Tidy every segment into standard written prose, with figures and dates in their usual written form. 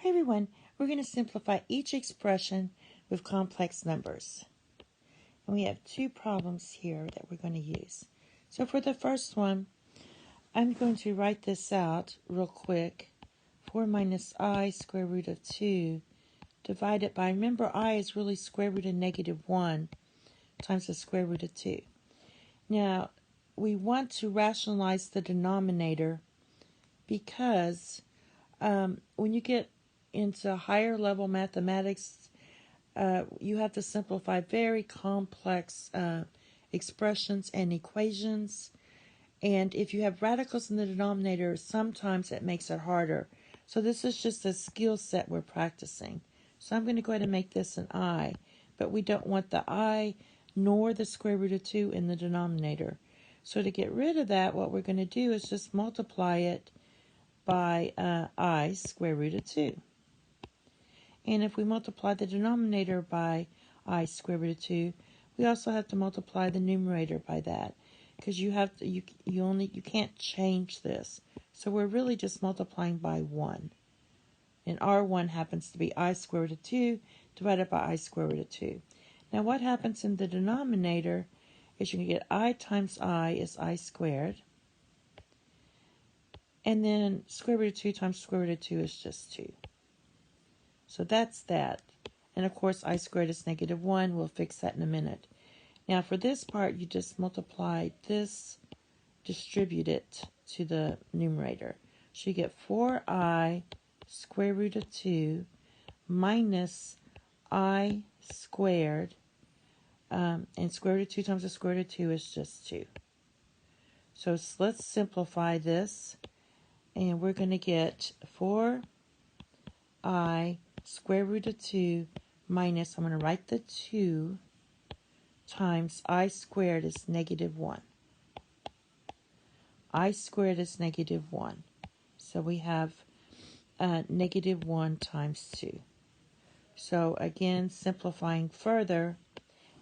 Hey everyone, we're going to simplify each expression with complex numbers. And we have two problems here that we're going to use. So for the first one, I'm going to write this out real quick. 4 minus I square root of 2 divided by, remember I is really square root of negative 1 times the square root of 2. Now, we want to rationalize the denominator because when you get into higher level mathematics, you have to simplify very complex expressions and equations. And if you have radicals in the denominator, sometimes it makes it harder. So this is just a skill set we're practicing. So I'm going to go ahead and make this an I, but we don't want the I nor the square root of 2 in the denominator. So to get rid of that, what we're going to do is just multiply it by I square root of 2. And if we multiply the denominator by I square root of 2, we also have to multiply the numerator by that, because you can't change this. So we're really just multiplying by 1. And R1 happens to be I square root of 2 divided by I square root of 2. Now what happens in the denominator is you can get I times I is I squared. And then square root of 2 times square root of 2 is just 2. So that's that. And of course, I squared is negative 1. We'll fix that in a minute. Now for this part, you just multiply this, distribute it to the numerator. So you get 4I square root of 2 minus I squared. And square root of 2 times the square root of 2 is just 2. So let's simplify this. And we're going to get 4I square root of 2 minus, I'm going to write the 2, times I squared is negative 1. I squared is negative 1. So we have negative 1 times 2. So again, simplifying further,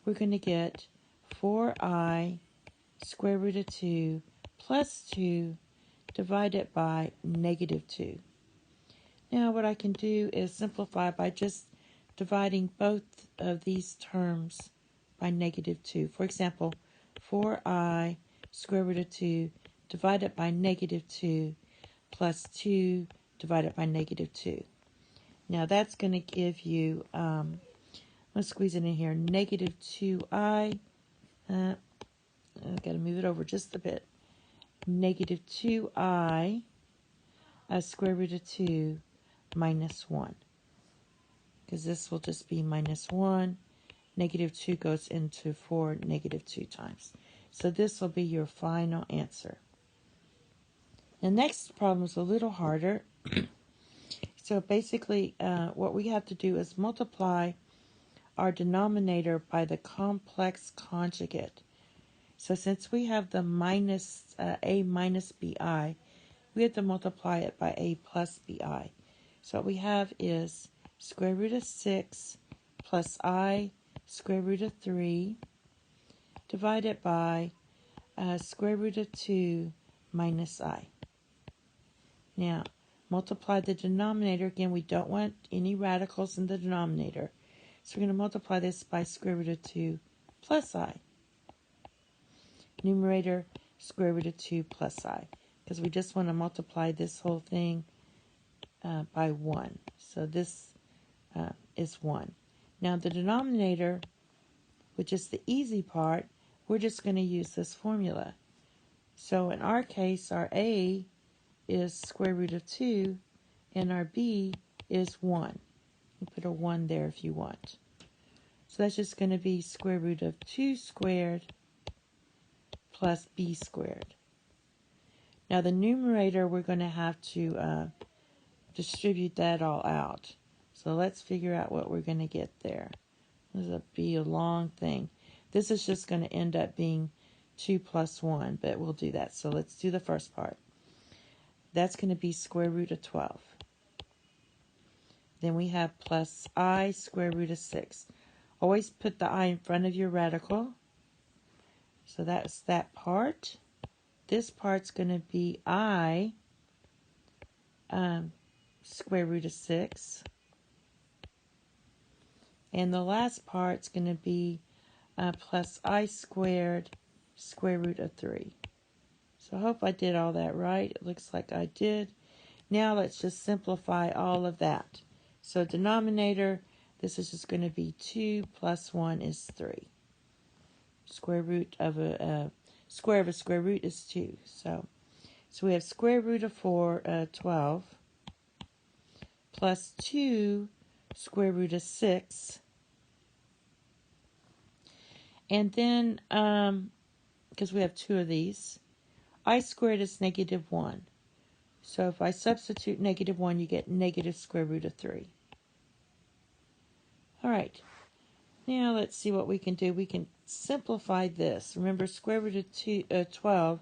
we're going to get 4I square root of 2 plus 2 divided by negative 2. Now what I can do is simplify by just dividing both of these terms by negative 2. For example, 4I square root of 2 divided by negative 2 plus 2 divided by negative 2. Now that's going to give you, I'm going to squeeze it in here, negative 2I, I've got to move it over just a bit, negative 2I square root of 2 minus 1. Because this will just be minus 1. Negative 2 goes into 4 negative 2 times. So this will be your final answer. The next problem is a little harder. So basically what we have to do is multiply our denominator by the complex conjugate. So since we have the minus a minus bi, we have to multiply it by a plus bi. So what we have is square root of 6 plus I square root of 3 divided by square root of 2 minus I. Now, multiply the denominator. Again, we don't want any radicals in the denominator. So we're going to multiply this by square root of 2 plus I. Numerator, square root of 2 plus I. Because we just want to multiply this whole thing by 1. So this is 1. Now the denominator, which is the easy part, we're just going to use this formula. So in our case, our A is square root of 2, and our B is 1. You put a 1 there if you want. So that's just going to be square root of 2 squared plus B squared. Now the numerator, we're going to have to distribute that all out. So let's figure out what we're going to get there. This will be a long thing. This is just going to end up being 2 plus 1, but we'll do that. So let's do the first part. That's going to be square root of 12. Then we have plus I square root of 6. Always put the I in front of your radical. So that's that part. This part's going to be I square root of 6. And the last part's going to be plus I squared square root of 3. So I hope I did all that right. It looks like I did. Now let's just simplify all of that. So denominator, this is just going to be 2 plus 1 is 3. Square root of a square of a square root is 2. So we have square root of 12 plus 2 square root of 6. And then, because we have 2 of these, I squared is negative 1. So if I substitute negative 1, you get negative square root of 3. All right. Now let's see what we can do. We can simplify this. Remember, square root of 12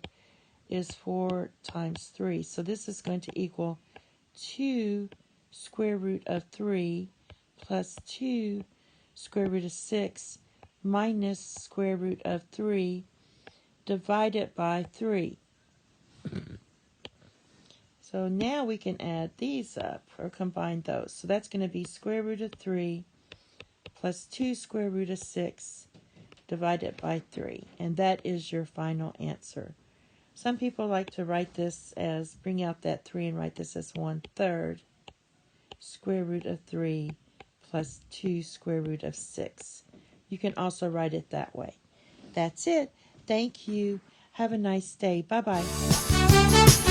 is 4 times 3. So this is going to equal 2 square root of 3 plus 2 square root of 6 minus square root of 3 divided by 3. So now we can add these up or combine those. So that's going to be square root of 3 plus 2 square root of 6 divided by 3. And that is your final answer. Some people like to write this as, bring out that 3 and write this as 1/3 square root of 3 plus 2 square root of 6. You can also write it that way. That's it. Thank you. Have a nice day. Bye-bye.